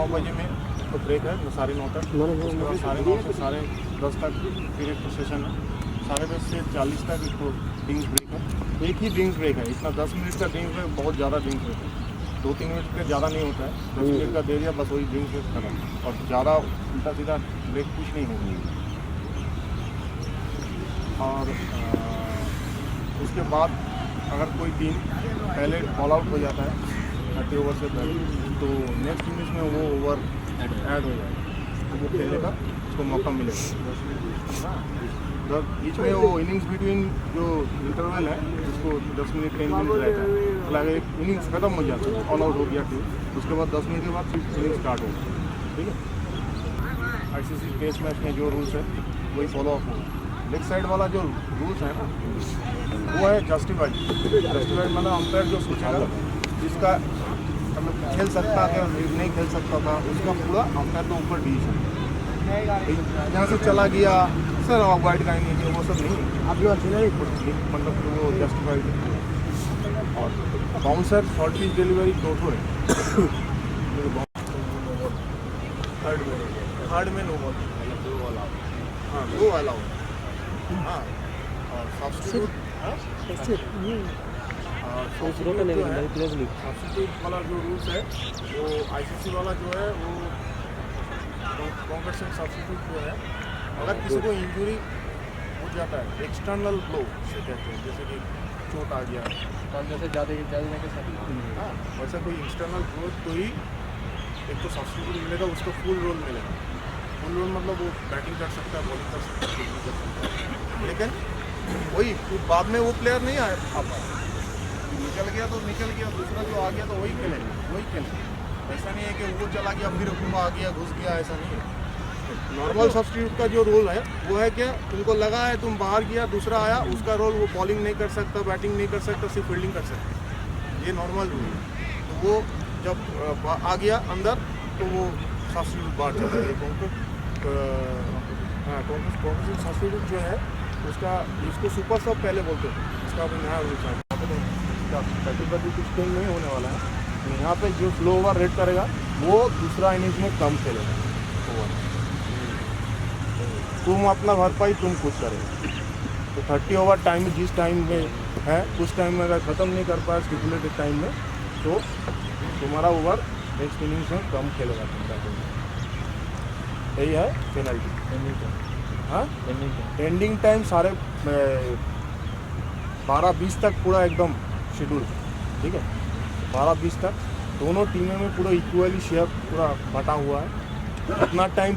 बजे में तो ब्रेक है, 9:30 तक। उसके बाद 9:30 से 10:30 तक फिर एक सेशन है। 10:30 से 40 तक एक तो ड्रिंक्स ब्रेक है। एक ही ड्रिंक्स ब्रेक है, इतना 10 मिनट का ड्रिंक्स ब्रेक बहुत ज़्यादा ड्रिंक्स ब्रेक है। 2-3 मिनट का ज़्यादा नहीं होता है, 10 मिनट का दे दिया बस, वही ड्रिंक्स ब्रेक खत्म। और ज़्यादा उल्टा सीधा ब्रेक कुछ नहीं होगी। और उसके बाद अगर कोई टीम पहले ऑल आउट हो जाता है 30 ओवर से पहले, तो नेक्स्ट इनिंग्स में वो ओवर ऐड हो जाएगा, तो वो खेलने का उसको मौका मिलेगा। बीच में वो इनिंग्स बिटवीन जो इंटरवल है, जिसको 10 मिनट 10 मिनट रहता है, मतलब एक इनिंग्स खत्म हो जाता है, ऑल आउट हो गया टीम, उसके बाद 10 मिनट के बाद फिर इनिंग स्टार्ट होगा। ठीक है, आईसीसी टेस्ट मैच में जो रूल्स है वही फॉलो अप होगा। लेग साइड वाला जो रूल्स है ना, वो है जस्टिफाइड। मतलब अंपायर जो सोचेगा जिसका मतलब खेल सकता था नहीं खेल सकता था, उसका पूरा अंपायर के ऊपर डिसीजन। यहाँ से चला गया सर, वाइड का नहीं है, वो सब नहीं, आप जो मतलब वो जस्टिफाइड। और बाउंसर शॉर्ट पिच डिलीवरी दो है, थर्ड में नो बॉल, हाँ 2 अलाउ। हाँ, और सब्स्टिट्यूट वाला जो रूल्स है, वो आईसीसी वाला जो है, वो कॉम्पिटिशन सब्स्टिट्यूट जो है, अगर किसी को इंजरी हो जाता है, एक्सटर्नल ब्लो से कहते हैं, जैसे कि चोट आ गया, जैसे ज़्यादा के साथ, हाँ वैसा कोई एक्सटर्नल ब्लो, तो ही एक तो सब्स्टिट्यूट मिलेगा, उसको फुल रोल मिलेगा। फुल रोल मतलब वो बैटिंग कर सकता है, बॉलिंग कर सकता है, फील्डिंग कर सकता है, लेकिन वही बाद में वो प्लेयर नहीं आ पाता, निकल गया तो निकल गया, दूसरा जो आ गया तो वही खेलेगा। ऐसा नहीं है कि वो चला गया फिर वो आ गया घुस गया, ऐसा नहीं है। नॉर्मल सब्स्टिट्यूट का जो रोल है वो है क्या, तुमको लगा है तुम बाहर गया, दूसरा आया, उसका रोल वो बॉलिंग नहीं कर सकता, बैटिंग नहीं कर सकता, सिर्फ फील्डिंग कर सकता। ये नॉर्मल रूल है। तो वो जब आ गया अंदर तो वो सब्स्टिट्यूट बाहर चला गया। कॉम्पिटिशन सब्स्टिट्यूट जो है उसका, इसको सुपर सब पहले बोलते थे, इसका अभी नया रूल है। 30 कुछ खेल नहीं होने वाला है। यहाँ पे जो स्लो ओवर रेड करेगा वो दूसरा इनिंग्स में कम खेलेगा ओवर। तुम अपना भरपाई तुम खुद करेगा। तो 30 ओवर टाइम जिस टाइम में है, उस टाइम में अगर ख़त्म नहीं कर पाया स्टिपुलेटेड टाइम में, तो तुम्हारा ओवर नेक्स्ट इनिंग्स में कम खेलेगा तुमका। यही है पेनल्टी। हाँ, एंडिंग टाइम 12:20 तक पूरा एकदम शेड्यूल, ठीक है। 12:20 तक दोनों टीमों में पूरा इक्वली शेयर पूरा बटा हुआ है। उतना टाइम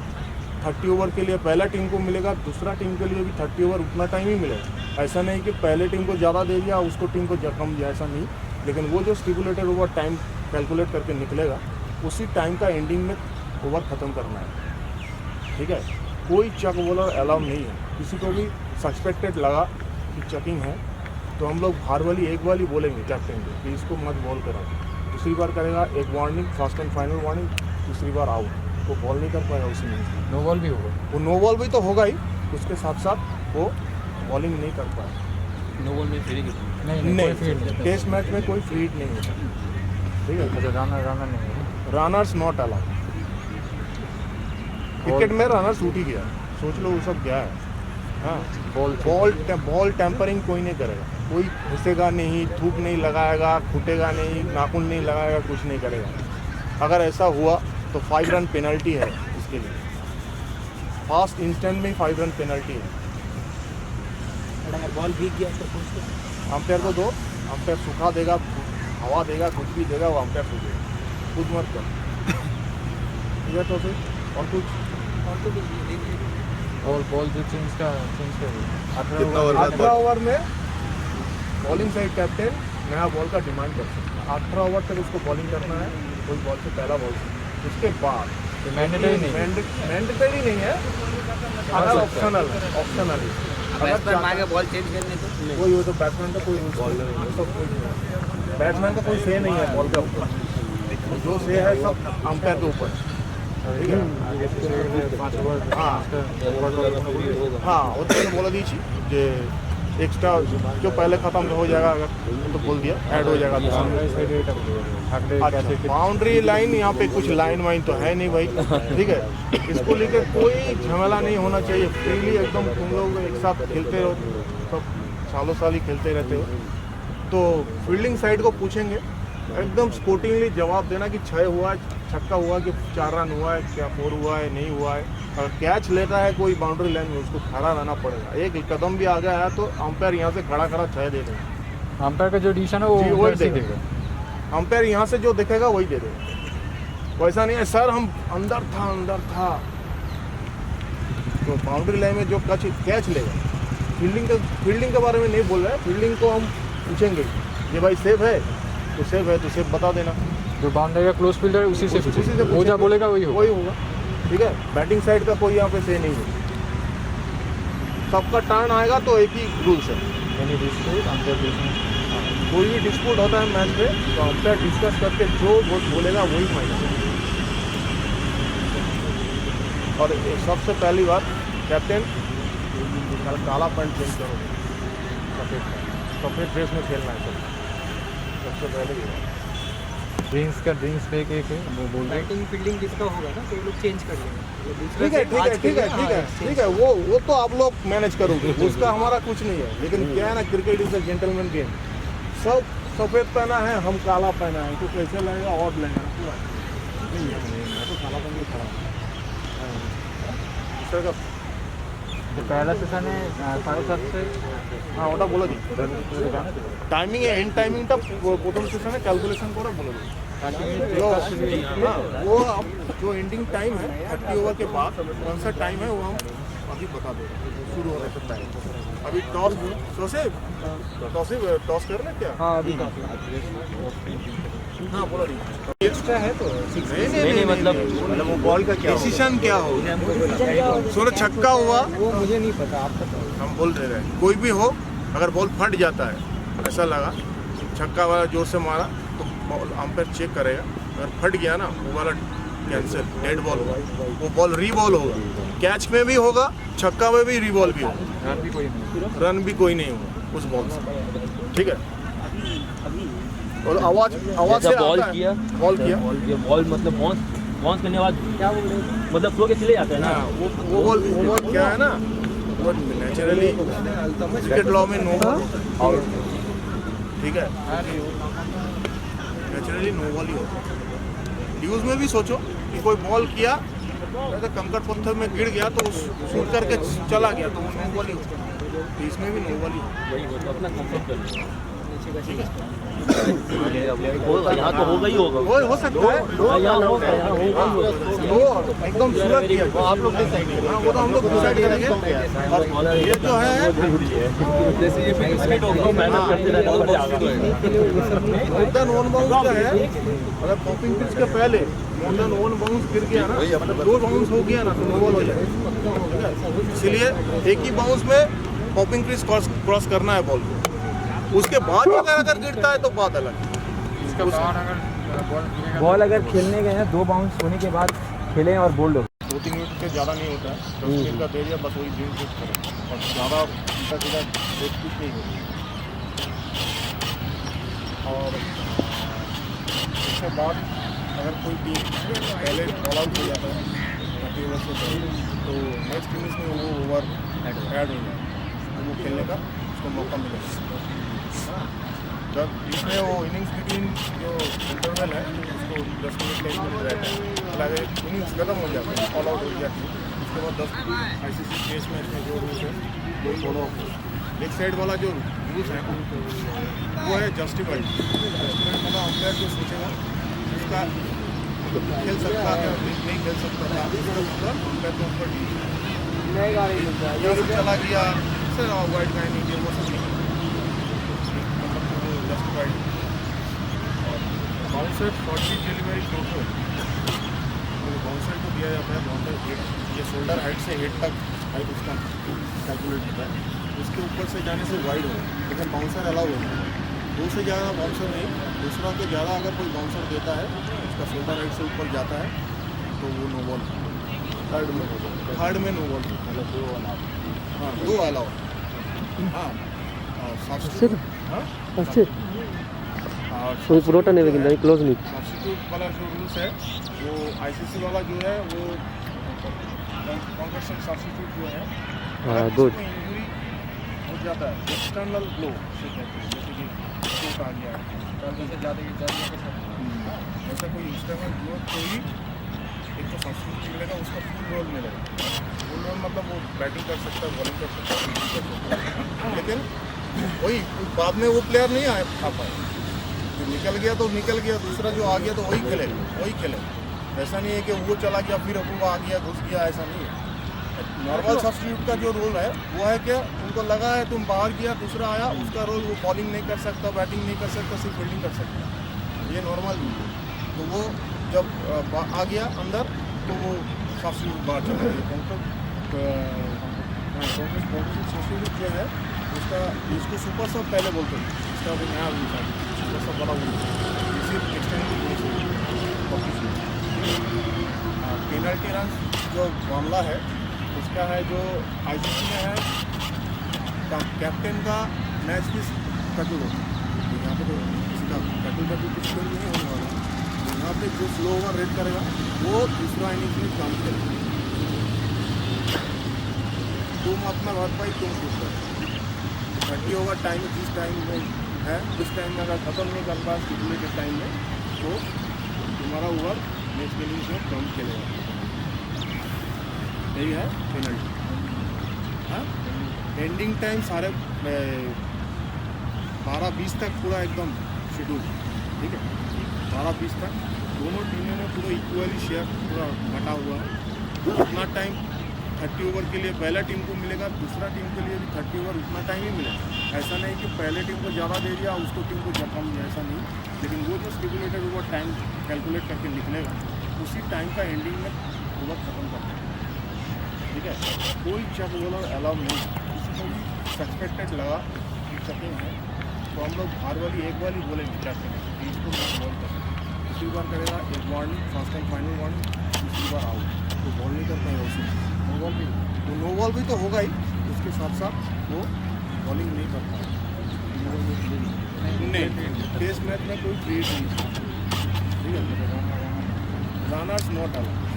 30 ओवर के लिए पहला टीम को मिलेगा, दूसरा टीम के लिए भी 30 ओवर उतना टाइम ही मिलेगा। ऐसा नहीं कि पहले टीम को ज़्यादा दे दिया उसको टीम को कम दिया, ऐसा नहीं। लेकिन वो जो स्टिपुलेटेड ओवर टाइम कैलकुलेट करके निकलेगा, उसी टाइम का एंडिंग में ओवर ख़त्म करना है, ठीक है। कोई चक बॉलर अलाउ नहीं है। किसी को भी सस्पेक्टेड लगा कि चकिंग है तो हम लोग हार वाली एक वाली बोलेंगे कैप्टन को कि इसको मत बॉल करा। दूसरी बार करेगा एक warning, first and final warning, तीसरी बार आउट, वो बॉल नहीं कर पाएगा उसी में। नो बॉल भी होगा, वो नो बॉल भी तो होगा ही, उसके साथ साथ वो बॉलिंग नहीं कर पाएगा। नो बॉल में फ्री नहीं, टेस्ट मैच में कोई फ्री हिट नहीं होता, ठीक है। अच्छा, रनर नहीं, रनर्स नॉट अलाउड। क्रिकेट में रनर्स उठ ही गया, सोच लो वो सब क्या है। हाँ, बॉल टेम्परिंग कोई नहीं करेगा, कोई घुसेगा नहीं, धूप नहीं लगाएगा, फूटेगा नहीं, नाखून नहीं लगाएगा, कुछ नहीं करेगा। अगर ऐसा हुआ तो 5 रन पेनल्टी है इसके लिए, फास्ट इंस्टेंट में 5 रन पेनल्टी है। अगर बॉल भीग गया तो अंपायर को दो, अंपायर सुखा देगा, हवा देगा, कुछ भी देगा, वो अंपायर सूखेगा, खुद मत कर, ठीक है। तो फिर और कुछ और बॉल जो चेंज कर 18 ओवर में बॉलिंग साइड कैप्टन नया बॉल का डिमांड कर सकता है। 18 ओवर तक उसको बॉलिंग करना है, कोई बॉल से पहला बॉल से। उसके बाद मैंडेटरी नहीं है, अगर ऑप्शनल बॉल चेंज करने तो कोई हो तो बैट्समैन का कोई बॉल नहीं, बैट्समैन का कोई से नहीं है बॉल के ऊपर, जो से है सब अंपायर के ऊपर, ठीक है। हाँ, वो तो बोला दीजिए যে एक्स्ट्रा जो पहले ख़त्म हो जाएगा अगर तो बोल दिया ऐड हो जाएगा अच्छा बाउंड्री लाइन यहाँ पे कुछ लाइन वाइन तो है नहीं भाई ठीक है इसको लेकर कोई झमेला नहीं होना चाहिए फ्रीली एकदम तुम लोग एक साथ खेलते रहो सब सालों साल ही खेलते रहते हो तो फील्डिंग साइड को पूछेंगे एकदम स्पोर्टिंगली जवाब देना कि 6 हुआ है छक्का हुआ कि 4 रन हुआ है क्या 4 हुआ है नहीं हुआ है अगर कैच लेता है कोई बाउंड्री लाइन में उसको खड़ा रहना पड़ेगा एक कदम भी आगे आया तो अंपायर यहाँ से खड़ा 6 दे देगा अंपायर का जो डिसीजन है वो जी, वही देगा अंपायर यहाँ से जो देखेगा वही दे देगा वैसा नहीं है सर हम अंदर था तो बाउंड्री लाइन में जो कैच लेगा फील्डिंग के बारे में नहीं बोल रहा है फील्डिंग को हम पूछेंगे ये भाई सेफ है तो सेफ बता देना जो बाउंड्री का क्लोज फील्डर उसी से वो जो बोलेगा वही होगा ठीक है बैटिंग साइड का कोई यहाँ पे से नहीं है सबका टर्न आएगा तो एक ही रूल्स है कोई भी डिस्प्यूट होता है मैच में तो अंपायर डिस्कस करके जो बोलेगा वही फाइनल और सबसे पहली बात कैप्टन काला पैंट चेंज करो सफ़ेद ड्रेस में खेलना है सबसे पहले ड्रिंक्स पे एक है वो बोल रहे बैटिंग फील्डिंग जिसका होगा ना तो वो लोग चेंज कर लेंगे ठीक है वो तो आप लोग मैनेज करोगे उसका हमारा कुछ नहीं है लेकिन क्या है ना cricket is a gentleman game सब सफ़ेद पहना है हम काला पहना है तो कैसे लगेगा और लगेगा नहीं मैं तो काला पहन के खड़ा हूँ पहला सेशन है 7:30 से हाँ ওটা বলে দিই টাইমিং এন্ড টাইমিংটা প্রথম সেশনে ক্যালকুলেশন করে বলে দিই वो जो एंडिंग टाइम है 30 ओवर के बाद कौन सा टाइम है वो हम अभी बता देंगे शुरू होने से टाइम अभी टॉस कर ले क्या हाँ अभी हाँ बोलो एक्स्ट्रा है तो नहीं मतलब वो बॉल का क्या डिसीजन क्या हो सोना छक्का हुआ वो मुझे नहीं पता आप बताओ हम बोल रहे हैं कोई भी हो अगर बॉल फट जाता है ऐसा लगा छक्का वाला जोर से मारा तो अंपायर चेक करेगा अगर फट गया ना वो वाला कैंसिल डेड बॉल होगा वो बॉल रीबॉल होगा कैच में भी होगा छक्का में भी रीबॉल भी होगा रन भी कोई नहीं होगा उस बॉल से ठीक है और आवाज से बॉल आता किया है बॉल मतलब बाउंस करने के बाद क्या बोल रहे हैं मतलब फ्लो के चले जाते हैं ना वो बॉल क्या है ना वो नेचुरली क्रिकेट लॉ में नो बॉल ठीक है नेचुरली नो बॉल ही होता है न्यूज़ में भी सोचो कि कोई बॉल किया तो कंकड़ पत्थर में गिर गया तो शूट करके चला गया तो वो नो बॉल ही होता है तो इसमें भी नो बॉल ही होता वही होता अपना कंफर्ट कर लो यहाँ तो होगा ही होगा है हो सकता है यहाँ होगा वो एकदम सूरत किया वो आप लोग डिसाइड करेंगे वो तो हम लोग डिसाइड करेंगे और ये जो है जैसे ये फिर स्पीड होगा मेहनत करते रहना मोर देन वन बाउंस का है अगर पॉपिंग पिच के पहले मोर देन वन बाउंस गिर गया ना मतलब 2 बाउंस हो गया ना तो नो बॉल हो जाएगा इसलिए एक ही बाउंस में पॉपिंग पिच क्रॉस करना है बॉल को उसके बाद अगर गिरता है तो बात अलग इसका अगर बॉल अगर खेलने गए हैं 2 बाउंस होने के बाद खेलें और बोल्ड हो 2-3 मिनट से ज़्यादा नहीं होता है 10 मिनट का दे दिया बस वही ड्रिंक कुछ करें और ज़्यादा उल्टा सीधा एक कुछ नहीं होती और उसके बाद अगर कोई टीम पहले ऑल आउट हो जाता है 30 ओवर से पहले तो नेक्स्ट इनिंग्स में वो ओवर ऐड हो जाए तो वो खेलने का उसको मौका मिलेगा जब इसमें वो इनिंग्स बिटवीन जो इंटरवल है उसको 10 मिनट का इंटरवल रहता है लगे इनिंग्स खत्म हो जाती है ऑल आउट हो जाती है उसके बाद 10 ICC टेस्ट मैच में जो रूल्स है वो फॉलो अप एक साइड वाला जो रूल्स है वो है जस्टिफाइड मतलब अंपायर जो सोचेगा उसका खेल सकता है नहीं खेल सकता था उसका मतलब अंपायर के ऊपर ये चला गया सर वाइट का नहीं वो सब जस्टिफाइड और बाउंसर 40 डिलीवरी टोटल तो बाउंसर को दिया जाता है बाउंसर हेड ये शोल्डर हाइट से हेड तक हाइट उसका कैलकुलेट होता है उसके ऊपर से जाने से वाइड हो लेकिन बाउंसर अलाउ होता है 2 से ज़्यादा बाउंसर नहीं दूसरा के ज़्यादा अगर कोई बाउंसर देता है उसका शोल्डर हाइट से ऊपर जाता है तो वो नो बॉल थर्ड में नो बॉल मतलब 2 अलाउ हाँ 2 अलाउ हाँ सब्स्टिट्यूट हाँ अच्छे और कोई पुरोटा नहीं लेकिन क्लोज नहीं सब्स्टिट्यूट वाला जो रूल्स है वो आईसीसी वाला जो है वो कॉन्कशन सब्स्टिट्यूट जो है हाँ गुड इंजरी हो जाता है एक्सटर्नल ब्लो से कहते हैं जैसे कि चोट आ गया ऐसा कोई एक्सटर्नल ब्लो कोई एक तो सब्स्टिट्यूट मिलेगा उसका फुल रोल मिलेगा फुल रोल मतलब वो बैटिंग कर सकता है बॉलिंग कर सकता है फील्डिंग कर सकता है लेकिन वही बाद में वो प्लेयर नहीं आ पाए जो निकल गया तो निकल गया दूसरा जो आ गया तो वही खेलेगा ऐसा नहीं है कि वो चला गया फिर वो आ गया घुस गया ऐसा नहीं है नॉर्मल सब्स्टिट्यूट का जो रोल है वो है कि उनको लगा है तुम बाहर गया दूसरा आया उसका रोल वो बॉलिंग नहीं कर सकता बैटिंग नहीं कर सकता सिर्फ फील्डिंग कर सकता ये नॉर्मल रूल है तो वो जब आ गया अंदर तो वो सब्स्टिट्यूट बाहर चला गया सब्स्टिट्यूट जो है उसका इसको सुपर सब पहले बोलते हैं इसका अभी नया रूल था सुपर सब बड़ा रूल सिर्फ एक्सटेंड पेनल्टी रन जो मामला है उसका है जो आईसीसी में है कैप्टन का मैच भी कटल होता है यहाँ पे तो किसी का कटल कुछ नहीं होने वाला तो यहाँ पे जो स्लो ओवर रेड करेगा वो दूसरा इनिंग्स में काम करेगा तुम अपना भरपाई तुम खुद करो 30 ओवर टाइम जिस टाइम में है उस टाइम में अगर ख़त्म नहीं कर पाए स्टिपुलेटेड टाइम में तो तुम्हारा ओवर नेक्स्ट इनिंग्स में कम खेलेगा यही है पेनल्टी हाँ एंडिंग टाइम सारे 12-20 तक पूरा एकदम शेड्यूल ठीक है 12-20 तक दोनों टीमों में पूरा इक्वली शेयर पूरा बटा हुआ है उतना टाइम 30 ओवर के लिए पहला टीम को मिलेगा दूसरा टीम के लिए भी 30 ओवर उतना टाइम ही मिलेगा ऐसा नहीं कि पहले टीम को ज़्यादा दे दिया उसको टीम को कम दिया ऐसा नहीं लेकिन वो जो स्टिपुलेटेड ओवर टाइम कैलकुलेट करके निकलेगा उसी टाइम का एंडिंग में ओवर ख़त्म करना है ठीक है कोई चेक बॉलर अलाउ नहीं किसी को भी सस्पेक्टेड लगा चेकिंग है तो हम लोग हर वाली एक वाली बोलेंगे कैप्टन इसको मैं बॉल कर दूसरी बार करेगा एक warning first time final warning दूसरी बार आउट तो बॉल नहीं कर पाएगा उसी नो बॉल भी तो नो बॉल भी तो होगा ही उसके साथ साथ वो बॉलिंग नहीं कर पाएगा नहीं टेस्ट मैच में कोई क्रिएट नहीं ठीक है रनर्स नॉट अलाउड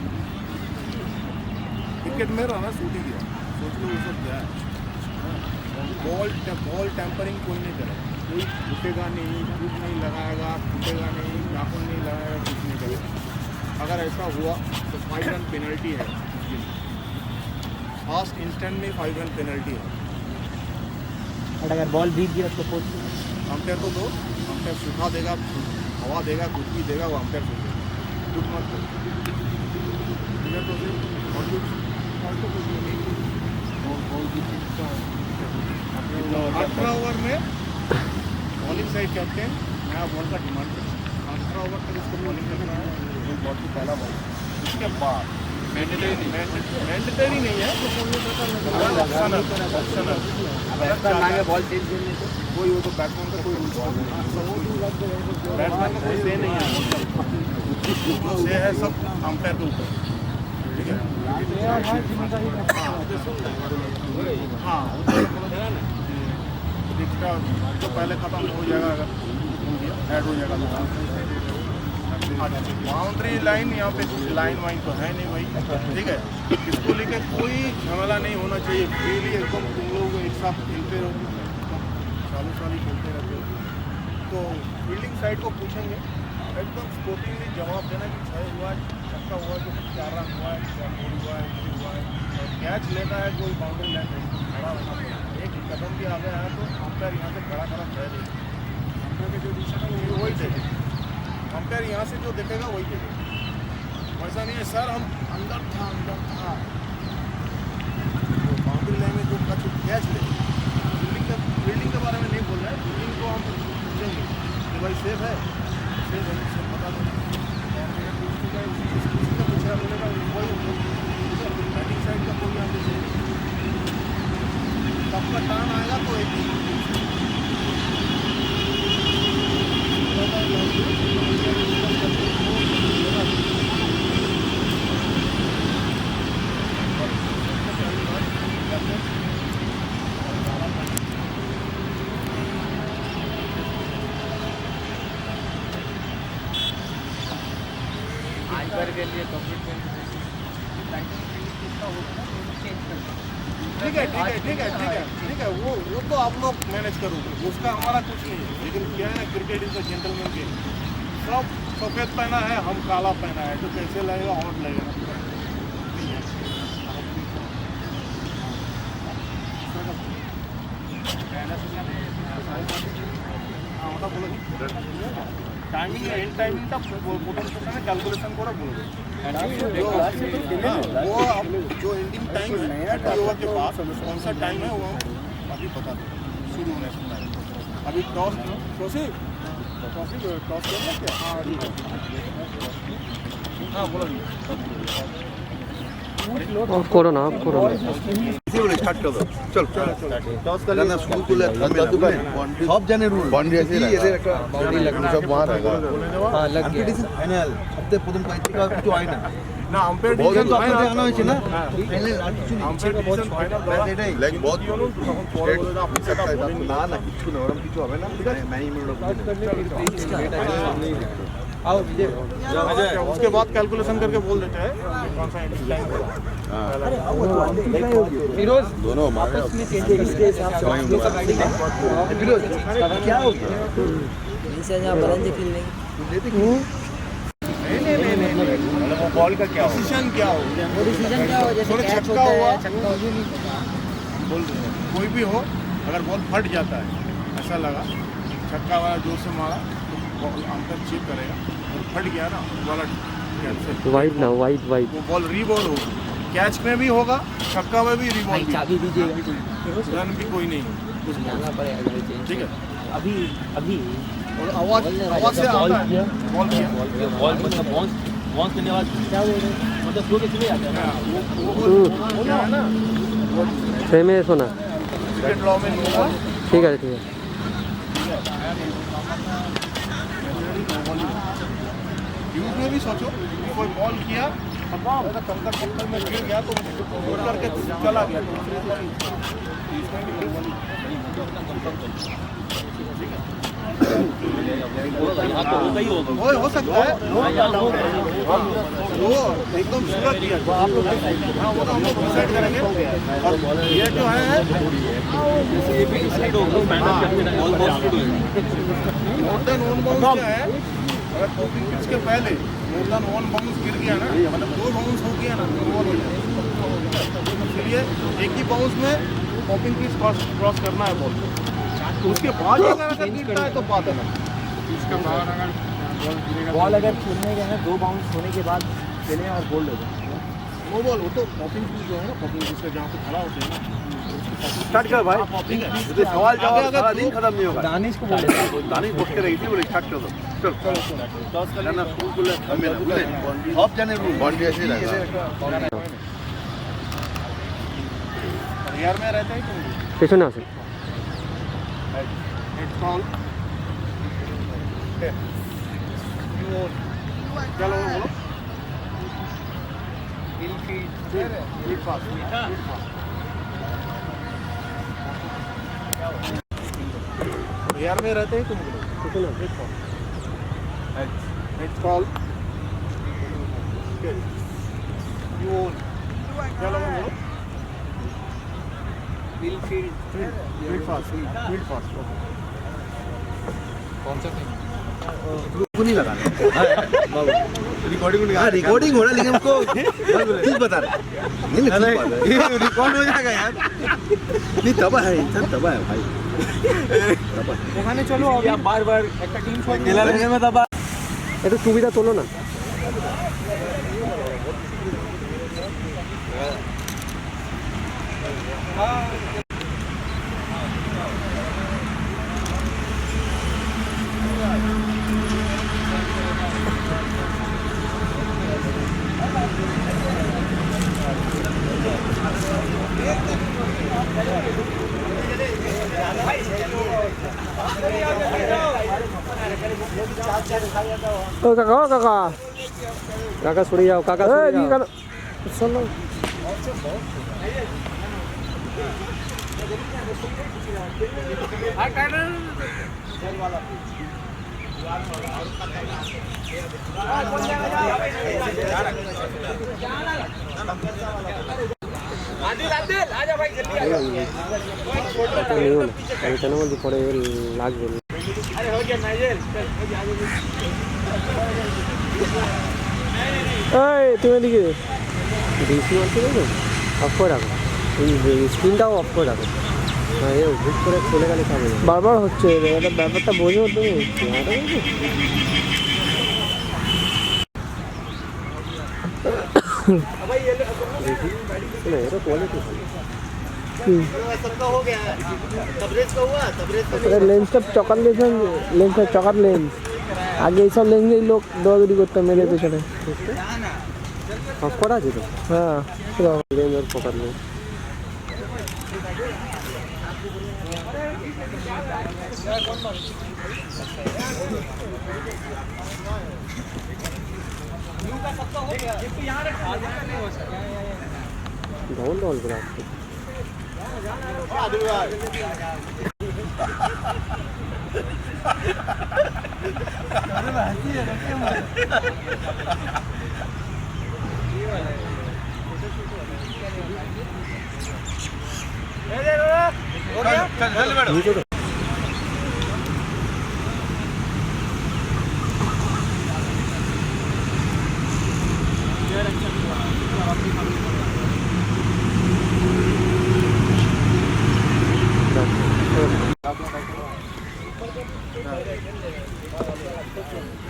क्रिकेट में रनर छूट ही गया सोच लो वो सब क्या है बॉल टैंपरिंग कोई नहीं करेगा कोई फूटेगा नहीं कुछ नहीं लगाएगा फूटेगा नहीं नाखून नहीं लगाएगा कुछ नहीं करेगा अगर ऐसा हुआ तो 5 रन पेनल्टी है फर्स्ट इंस्टेंट में 5 रन पेनल्टी है और अगर बॉल भीग गया तो कोच अंपायर को दो अंपायर सुखा देगा हवा देगा कुछ भी देगा वो अंपायर को देगा कुछ मत करो तो फिर 18 ओवर में बॉलिंग साइड कैप्टन नया बॉल का डिमांड करता है 18 ओवर तक उसको बॉलिंग करना है जो बॉल की पहला बॉल उसके बाद मैंडेटरी नहीं है ऑप्शनल बॉल चेंज करने से कोई वो तो बैट्समैन का कोई रूल्स बैट्समैन का कोई से नहीं है जो से है सब अंपायर के ऊपर ठीक है हाँ तो पहले ख़त्म हो जाएगा अगर ऐड हो जाएगा बाउंड्री लाइन यहाँ पे कुछ लाइन वाइन तो है नहीं भाई ठीक है इसको लेकर कोई झमेला नहीं होना चाहिए फ्रीली एकदम तुम लोग एक साथ खेलते रहो सालों खेलते रहते हो तो फील्डिंग साइड को पूछेंगे एकदम स्पोर्टिंगली जवाब देना कि 6 हुआ है छक्का हुआ है कि 4 रन हुआ है 4 गोल हुआ है और कैच लेता है कोई बाउंड्री लाइन नहीं खड़ा होना पड़ेगा एक कदम भी आगे आया तो अंपायर यहाँ से खड़ा खड़ा रह देगा अंपायर के जो डिसीजन है वही देखेगा अंपायर यहाँ से जो देखेगा वही देखेगा वैसा नहीं है सर हम अंदर था तो बाउंड्री लाइन में जो कैच ले फील्डिंग के बारे में नहीं बोल रहे हैं फील्डिंग को हम पूछेंगे कि भाई सेफ है सेफ बता दो का दूसरा बोलेगा वही बैटिंग साइड का कोई यहाँ पे सबका टर्न आएगा तो एक ही ठीक है ठीक है ठीक है ठीक है ठीक है, वो तो आप लोग मैनेज करोगे, उसका हमारा कुछ नहीं है। लेकिन क्या है, cricket is a gentleman game. सब सफ़ेद पहना है, हम काला पहना है, तो कैसे लगेगा? और लगेगा। टाइमिंग एंड टाइमिंग का कैलकुलेशन को बोलोगे वो जो एंडिंग टाइम है ओवर के बाद कौन सा टाइम है वो अभी बता दो शुरू होने से पहले। अभी टॉस करना क्या? हाँ बोलो करो ना आप करो ना स्टार्ट कर दो चल टॉस कर लेना शुरू कर ले सब जाने रूल बाउंड्री ऐसे এদের একটা বাউন্ডারি লাগানো সব वहां रहेगा हां लग गया ফাইনাল সবতে প্রথম পয়েন্ট থেকে কিছু হয় না না আম্পায়ার বহুত ডিসিশন তো ফাইনাল আপনাদের জানা হয়েছে না ফাইনাল আর কিছু নেই আম্পায়ার ডিসিশন ফাইনাল এটাই লাইক বহুত তখন পরে বলে দাও আপনি সেটা বলেন না না কিছু না ওরকম কিছু হবে না ম্যানেজমেন্ট आओ विजय उसके बाद कैलकुलेशन करके बोल देते हैं कौन सा टाइम होगा। फिरोज दोनों हमारे इसके हिसाब से हम लोग का बैटिंग है फिरोज क्या हो गया इनसे जहाँ बलंद खेलने मतलब वो बॉल का क्या डिसीजन क्या हो वो डिसीजन क्या हो जैसे थोड़ा कैच छक्का होता हुआ है छक्का हो बोल रहे हैं कोई भी हो, अगर बॉल फट जाता है ऐसा लगा छक्का वाला जोर से मारा तो अंतर चेक करेगा, और फट गया ना वाला कैंसिल, वाइड ना वाइड वाइड वो बॉल रीबॉल होगी। कैच में भी होगा, छक्का में भी रीबॉल भी, चाबी दीजिए रन भी कोई नहीं है। जाना पड़ेगा ठीक है, अभी अभी और आवाज से आता है बॉल किया बॉल मतलब बाउंस करने के बाद क्या हो मतलब फ्लो के चले जाते हैं हाँ, वो क्या है ना सेम है सोना क्रिकेट लॉ में होगा। ठीक है ठीक है यूज में भी सोचो कि कोई बॉल किया कंकर में गिर गया तो उड़ करके चला गया हो सकता है वो एकदम सूरत किया हाँ वो तो हम लोग डिसाइड करेंगे। और ये जो है मोर देन वन बाउंस क्या है, अगर टॉपिंग पिच के पहले मोर देन वन बाउंस गिर गया ना, मतलब 2 बाउंस हो गया ना तो बॉल हो जाएगा। इसलिए एक ही बाउंस में टॉपिंग पिच क्रॉस करना है बॉल, तो उसके बाद अगर गिरता है तो बात है ना। इसका बाहर अगर बॉल अगर खेलने गए हैं 2 बाउंस होने के बाद खेलें और बोल्ड हो जाए वो बॉल वो तो पॉपिंग पिच जो है ना, पॉपिंग पिच से जहाँ पे खड़ा होते हैं ना स्टार्ट कर भाई पॉपिंग है। ये सवाल जवाब सारा दिन खत्म नहीं होगा दानिश को बोले दानिश बोल के रही थी बोले स्टार्ट कर दो चल टॉस कर लेना शुरू कर ले हमें ना बोले सब जाने रूल बाउंड्री ऐसे रहेगा यार में रहता है कि পেছনে আছে it's call चलो बोलो यार में रहते हैं तुम it's call you own चलो बोलो Field fast. कौन सा टीम को नहीं लगाना रिकॉर्डिंग हाँ रिकॉर्डिंग हो रहा है लेकिन हमको ठीक बता रहे नहीं रिकॉर्ड हो जाएगा यार नहीं तब है इंसान तब है भाई ওখানে চলো अभी बार-बार একটা টিম छोड़ खेला लेने में तब একটু সুবিধা তোলো না ও কাকা কাকা সরে যাও কাকা সরে যাও চলো আমি কেন বলছি পরে লাগবে না। এই তুমি এদিকে বেশি মারতে দেবে অফ করে রাখো, এই স্ক্রিনটাও অফ করে রাখো। হ্যাঁ এ ভুট করে চলে গেলে খাবে বারবার হচ্ছে এটা ব্যাপারটা বোঝো তুমি এটা কোয়ালিটি লেন্সটা চকার লেন্সটা চকার লেন্স আগে এইসব লেন্সেই লোক দৌড়াদৌড়ি করতে মেরে পেছনে অফ করা আছে তো। হ্যাঁ লেন্স আর চকার লেন্স डबल डबल करा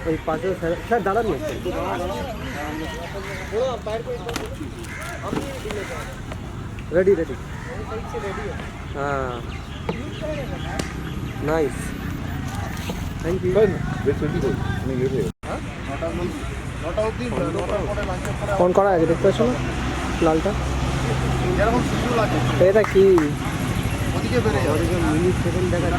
ওই পাশে স্যার দাঁড়ান না রেডি রেডি হ্যাঁ নাইস থ্যাংক ইউ ফোন করা আছে দেখতে পাচ্ছ না লালটা এটা কি মিনিট সেকেন্ড দেখা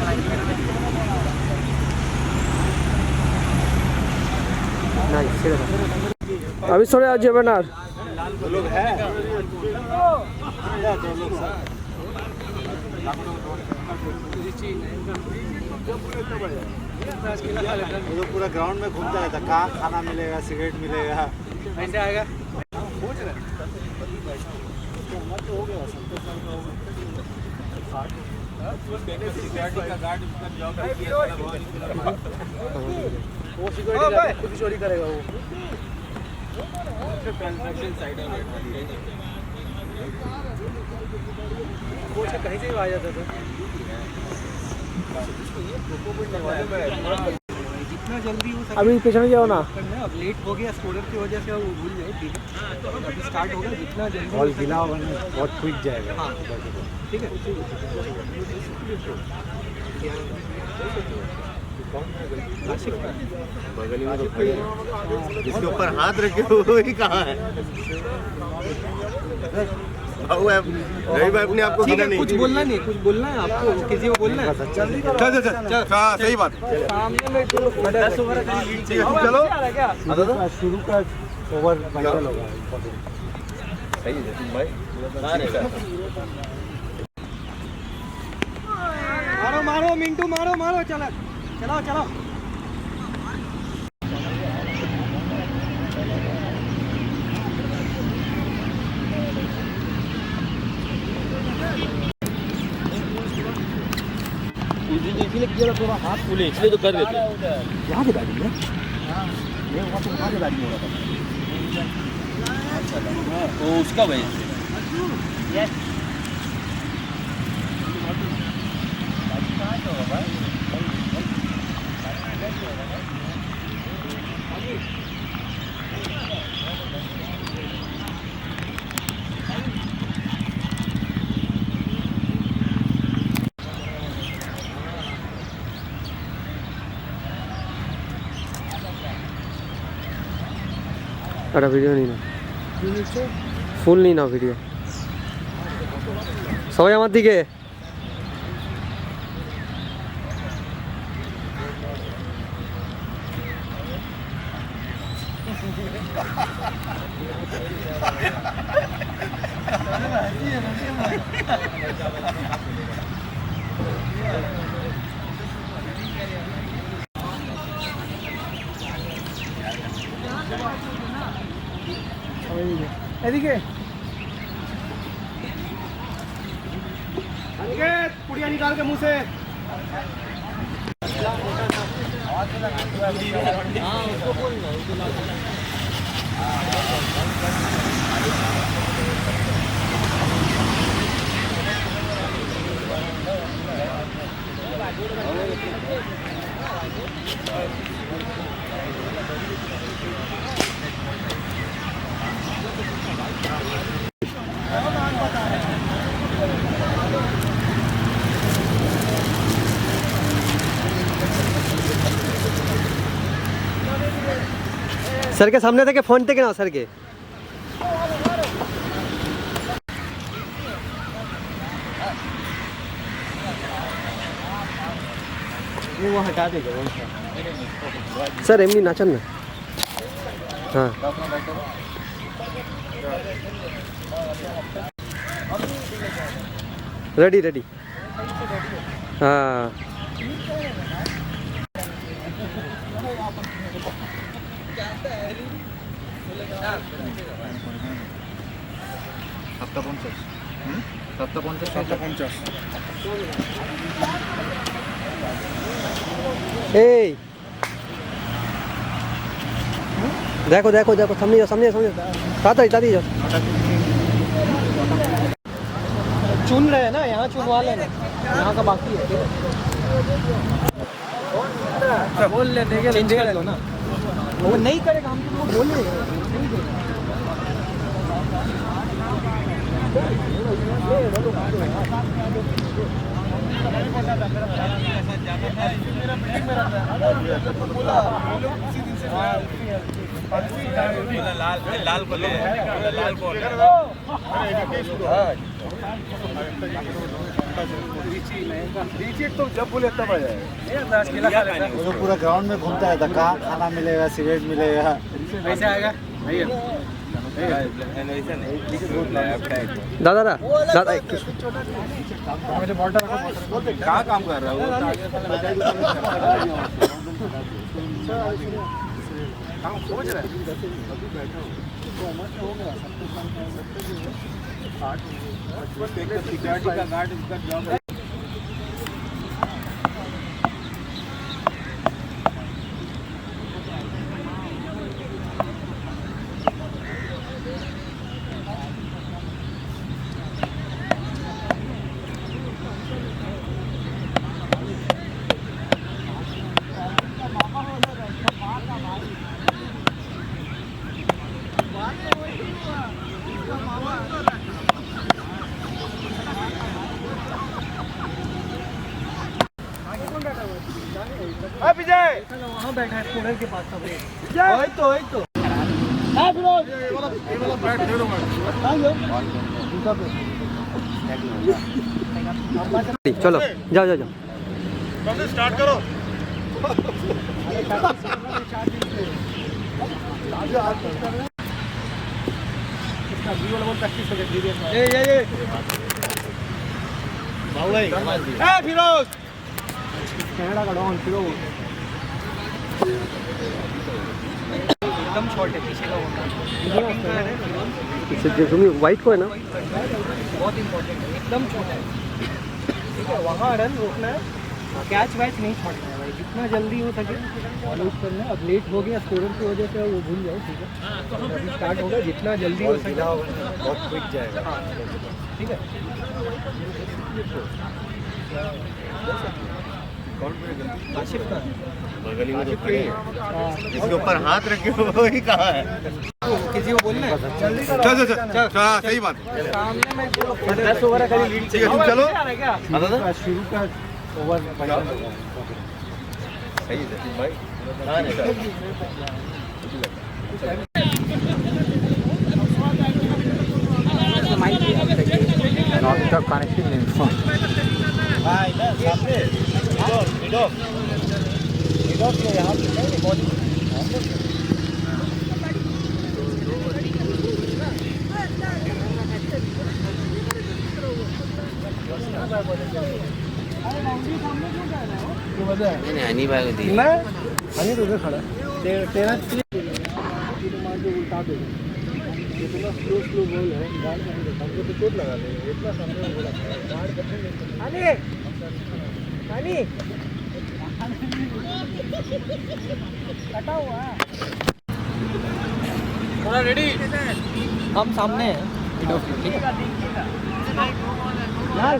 अभी सर आज जाबे ना लोग है वो पूरा ग्राउंड में घूमता रहता, कहाँ खाना मिलेगा, सिगरेट मिलेगा, ऐसे आएगा। वो सिक्योरिटी खुद ही चोरी करेगा वो। वो कहीं से भी आ जाता था। जितना जल्दी हो सके अभी पीछे जाओ ना। अब लेट हो गया स्कोर की वजह से वो भूल जाए, ठीक है। अभी स्टार्ट हो गया, जितना जल्दी बॉल गिला होगा बहुत क्विक जाएगा। हाँ ठीक है। बगल में तो खड़े हैं, जिसके ऊपर हाथ रखे वो ही कहाँ है? बाबू रही भाई अपने आपको कुछ बोलना नहीं, कुछ बोलना है आपको, किसी को बोलना है। चल सही बात। सामने में 10 ओवर चलो शुरू का ओवर वाइटल होगा। सही है भाई। मारो मारो मिंटू, मारो मारो, चलो चलो चलो। इसलिए किया थोड़ा हाथ फूले इसलिए तो कर देते यहाँ की गाड़ी है, ये वहाँ से उठा के गाड़ी हो रहा था तो उसका भाई अरे वीडियो नहीं ना फुल नहीं ना वीडियो सबाई आमार दिके এদিকে এদিকে अनिकेत पुड़िया निकाल के मुंह से सर के सामने থেকে ফোন থেকে নাও सर के वो हटा देगा वो सर एमनी नाचन ना हाँ रेडी रेडी हाँ ए देखो देखो देखो सामने जाओ सामने ताड़ी जाओ चुन रहे हैं ना यहाँ चुनवा लेना यहाँ का बाकी है बोल ले देंगे लो ना वो नहीं करेगा हम तुमको बोले लाल को ले लाल को तो जब बोले तब आ जाएगा वो पूरा ग्राउंड में घूमता है कहाँ खाना मिलेगा सिगरेट मिलेगा वैसे आएगा दादा दादा कहाँ काम कर रहा है सोच रहे सिक्योरिटी का गार्ड इसका जॉब है वहाँ बैठा है कूलर के पास तो चलो जाओ जाओ जाओ स्टार्ट करो प्रैक्टिस हो गई फिरोज कनाडा का डॉन फिरोज एकदम शॉर्ट है पीछे का इससे तुम्हें वाइट को है ना बहुत इंपॉर्टेंट है एकदम छोटा है ठीक है वहाँ रन रोकना है कैच वैच नहीं छोड़ना है भाई जितना जल्दी हो सके यूज करना है अब लेट हो गया स्कोरर की वजह से वो भूल जाओ ठीक है अभी स्टार्ट होगा जितना जल्दी हो सके बहुत क्विक जाएगा ठीक है आशिफ का गली में तो खड़े हैं इसके ऊपर हाथ रखे वही कहाँ है किसी को बोलना है जल्दी चल सही बात सामने में 10 ओवर का लीड ठीक है तुम चलो शुरू का ओवर सही है भाई not the connecting info भाई ना सामने विडो के यहाँ पे बहुत मैंने हनी भाई को दी मैं हनी तो उधर खड़ा तेरा उल्टा दे इतना स्लो बोल है गार्ड नहीं देता हमको तो चोट लगा देगा इतना सामने में बोला गार्ड करने पानी कटा हुआ है थोड़ा रेडी हम सामने हैं वीडियो के, ठीक है यार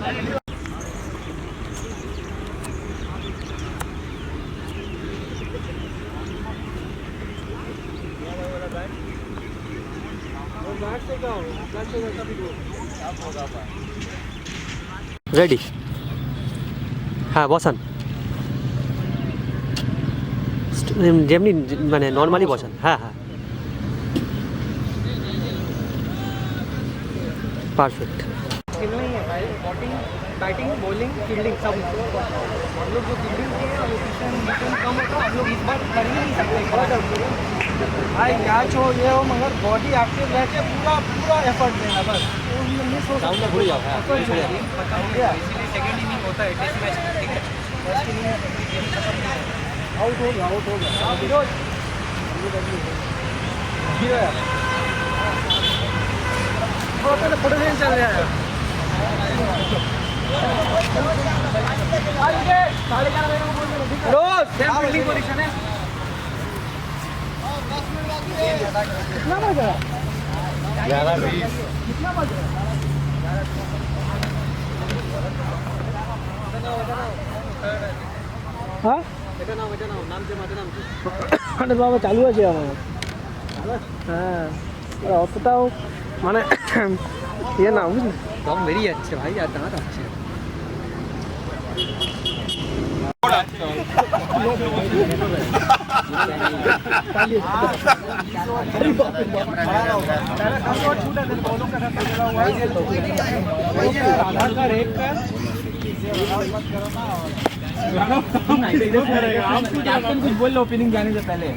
रेडी हाँ बसन যেমনি মানে নর্মালি বসান হ্যাঁ হ্যাঁ परफेक्ट खेलना ही है भाई बैटिंग बॉलिंग फील्डिंग सब हम लोग जो फील्डिंग किए हैं लोकेशन कम होता हम लोग इस बार कर ही नहीं सकते भाई कैच हो ये हो मगर बॉडी एक्टिव रह के पूरा एफर्ट देना बस मिस हो सकता है इसीलिए सेकंड इनिंग होता है टेस्ट मैच ठीक है फर्स्ट इनिंग आउट हो गया विरोध फोटो चल रहा है रोज सेम फील्डिंग पोजीशन है कितना बजा 11-20 कितना बजा हाँ अरे बाबा चालू আছে আমার হ্যাঁ অতটাও মানে ये ना बुझली दम मेरी अच्छे भाई यार दांत अच्छे कुछ बोल लो ओपनिंग जाने से पहले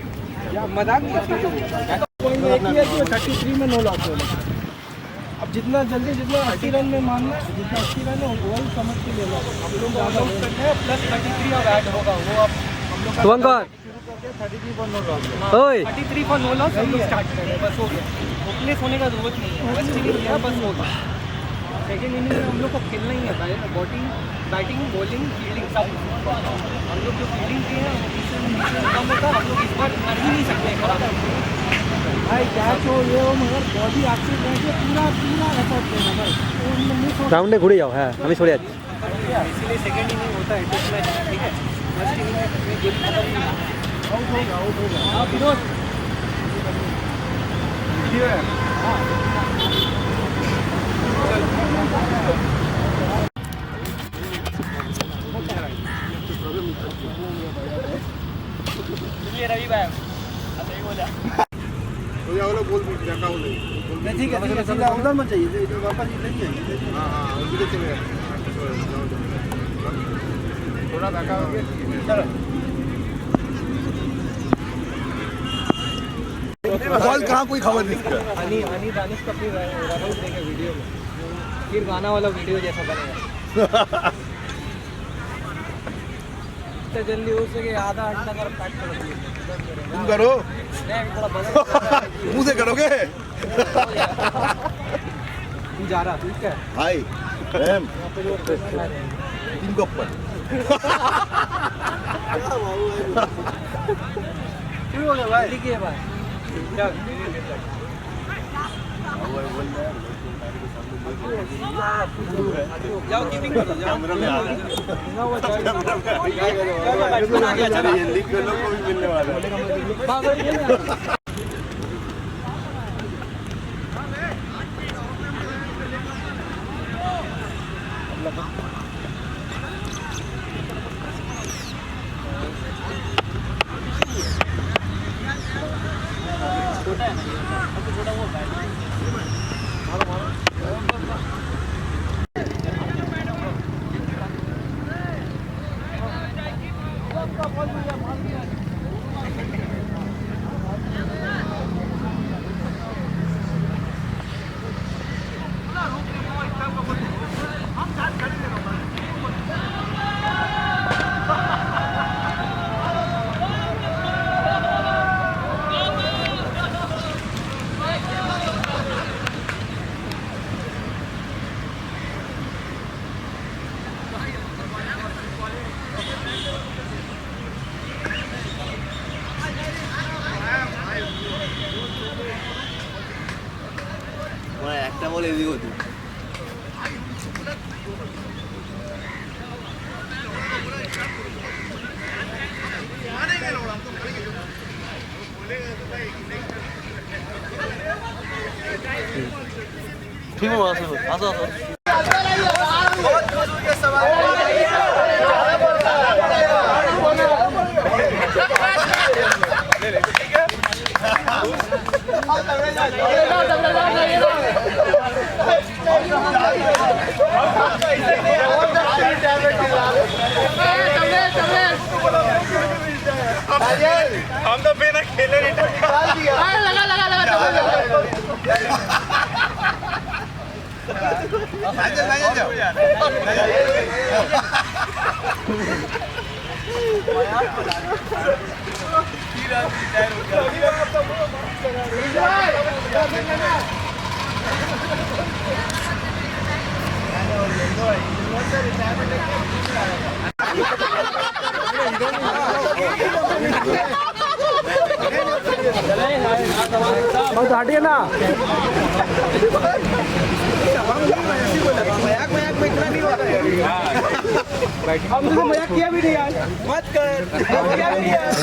मजाक नहीं 33 में नो लॉस हो अब जितना जल्दी जितना 80 रन में मानना है जितना 80 रन हो वही समझ के ले लो हम लोग ज़्यादा करते हैं प्लस 33 अब ऐड होगा वो अब हम लोग शुरू करके 33 पर नो लॉस 33 पर नो लॉस हम लोग स्टार्ट करेंगे बस हो गया ओपनेस होने का जरूरत नहीं है फर्स्ट इनिंग है बस होगा सेकेंड इनिंग में हम लोग को खेलना ही है बैटिंग बॉलिंग फील्डिंग सब हम लोग जो फील्डिंग किए हैं कम होता हम लोग इस बार कर ही नहीं सकते भाई कैच हो ये हो मगर बॉडी एक्टिव रह के पूरा एफर्ट देना बस राउंडे घुरे जाओ হ্যাঁ আমি সরে যাচ্ছি इसीलिए सेकंड इनिंग होता है टेस्ट मैच ठीक है फर्स्ट इनिंग में गेम खत्म आउट हो गया हां विरोध ये रवि भाई सही बोला तो ये वाला बोल दिया का बोल ठीक है सीधा उधर मत जाइए इधर वापस इधर ही आइए हां हां उधर चले थोड़ा धक्का चलो बॉल कहाँ कोई खबर नहीं इसका हनी दानिश का फिर रन आउट देंगे वीडियो में फिर गाना वाला वीडियो जैसा बनेगा तो जल्दी हो सके आधा घंटा कर पैक कर दीजिए तुम करो नहीं थोड़ा बदल मुंह से करोगे तू जा रहा ठीक है हाय मैम तीन को ऊपर शुरू हो गया भाई लिखिए भाई चल जाओ कीपिंग करो जाओ कैमरा में आ रहा है चलो ये लिख के लोग को भी मिलने वाला है বল এদিকে হতো ठीक है আসো আসো हम तो बिना खेले नहीं और हटिए ना हमने मजाक किया भी नहीं यार मत कर किया भी नहीं यार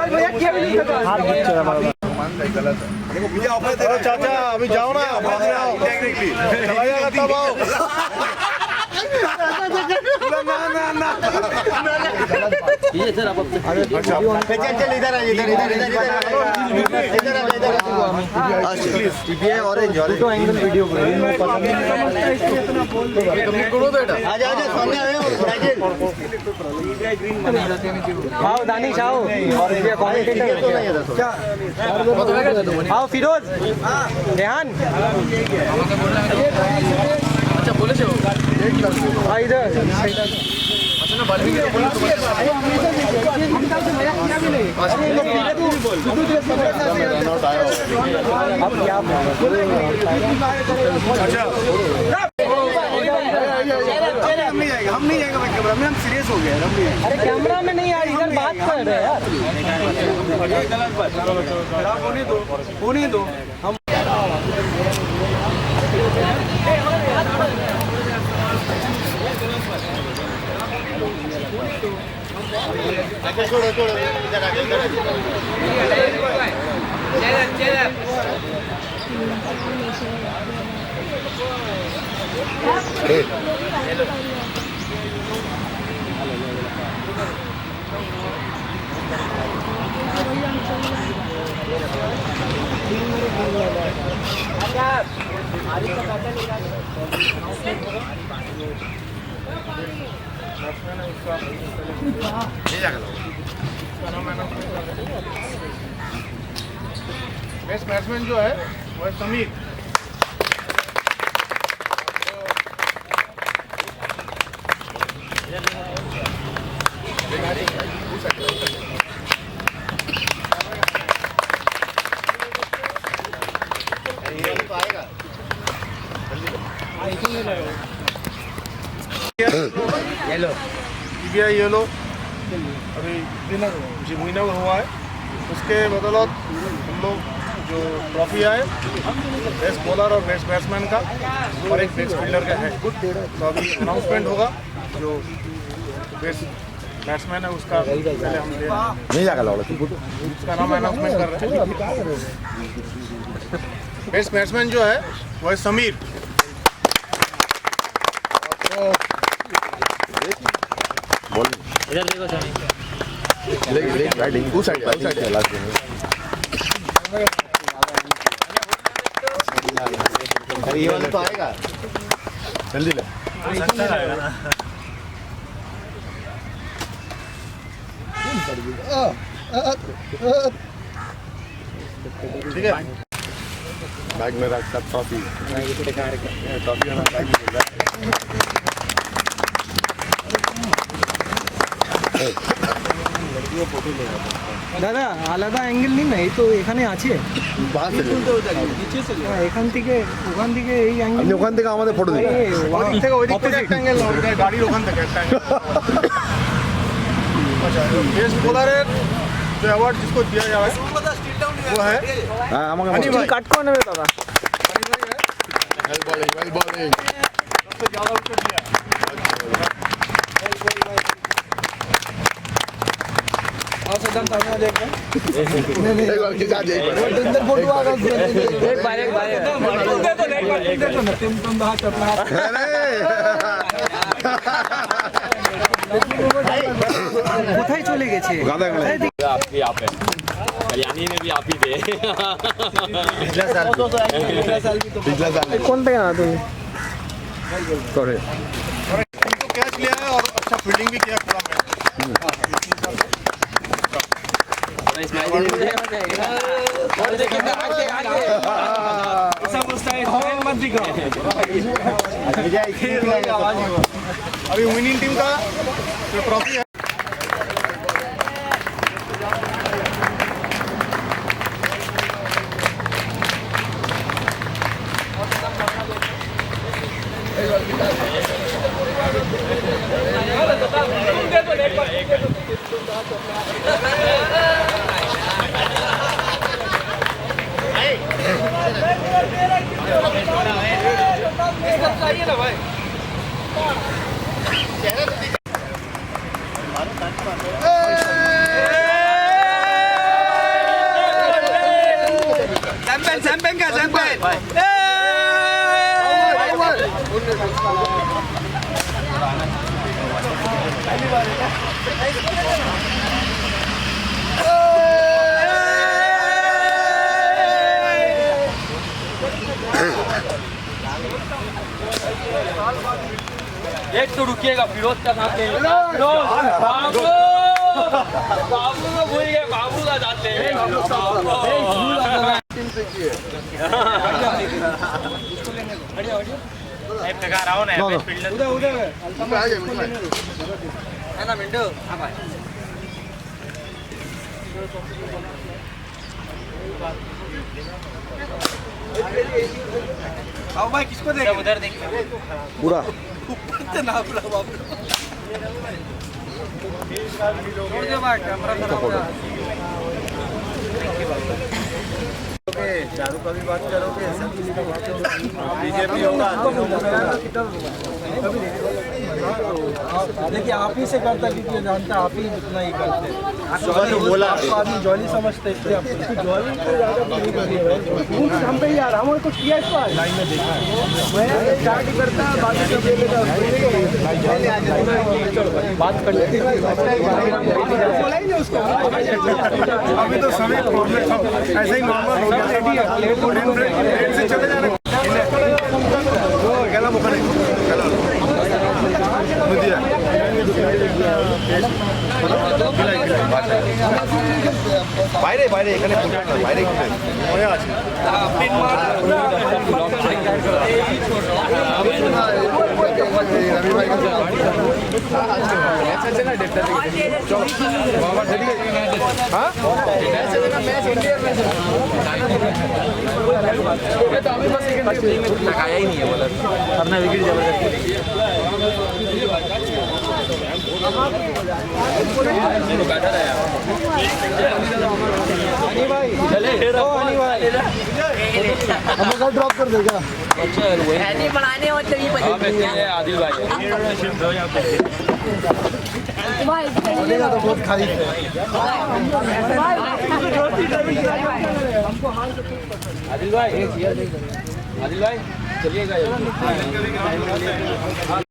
मजाक किया भी नहीं अरे चाचा अभी जाओ ना बाद में आओ चला जाएगा तब आओ ये सर आप चल इधर आ इधर इधर इधर इधर टीपीआई ऑरेंज ऑरेंज तो एंगल वीडियो आजा आजा सामने आए आओ दानिश आओ आओ फिरोज रेहान अच्छा बोले से इधर हम नहीं जाएगा कैमरा में हम सीरियस हो गए हम नहीं अरे कैमरा में नहीं यार इधर बात कर रहे हैं यार होने दो हम छोड़ो छोड़ो इधर आ बेस्ट बैट्समैन जो है वो है समीर येलो टीपीआई येलो अभी जी महीना हुआ है उसके बदौलत हम लोग जो ट्रॉफी आए बेस्ट बॉलर और बेस्ट बैट्समैन का और एक बेस्ट फील्डर का है तो अभी अनाउंसमेंट होगा जो बेस्ट बैट्समैन है उसका पहले हम दे नहीं जाएगा उसका नाम अनाउंसमेंट कर रहे हैं बेस्ट बैट्समैन जो है वो है समीर इधर देखो सर उस साइड लास्ट ये वाला तो आएगा जल्दी ले ठीक है बैग में रखता ट्रॉफी ट्रॉफी वाला बैग দাদা আলাদা অ্যাঙ্গেল নিন না এই তো এখানে আছে এখান থেকে ওখান থেকে এই অ্যাঙ্গেল ওখান থেকে আমাদের ফটো দিন ওদিক থেকে ওই দিক থেকে একটা অ্যাঙ্গেল গাড়ির ওখান থেকে একটা অ্যাঙ্গেল अच्छा बेस्ट बॉलर जो अवार्ड जिसको दिया जाए वो है আমাকে কাট করে নেবে দাদা हनी भाई है Well bowling. सबसे ज़्यादा विकेट लिया और सदम सामने देख रहे एक बार खिंचा दे एक बार तुम बाहर चपला কোথায় চলে গেছে आपके यहाँ पे कल्याणी में भी आप ही थे पिछला साल কোন থেকে আনা তুমি करे उनको कैच लिया है और अच्छा फील्डिंग भी किया पूरा मैच अभी विनिंग टीम का जो ट्रॉफी है एक तो रुकिएगा फिरोज का नाम ले बाबू बाबू को भूल गए बाबू का जाते हैं भाई किसको देख उधर देख पूरा छोड़ दो भाई कैमरा खराब हो चारों का भी बात करोगे बीजेपी होगा देखिए आप ही से करता क्योंकि जानता आप ही इतना ही करते बोला आदमी जॉली समझते थे जॉली हम पे यार हमारे कुछ किया इसको लाइन में देखा मैं स्टार्ट करता बात कर लेते अभी तो सभी ऐसे ही नॉर्मल हो गया से चले जाने বাইরে বাইরে এখানে বাইরে হয়ে আছে लगाया ही नहीं है बोला अपना विकेट जबरदस्ती ड्रॉप कर देगा ऐसे बनाने होते ही आदिल भाई तो बहुत खाली है आदिल भाई चलिएगा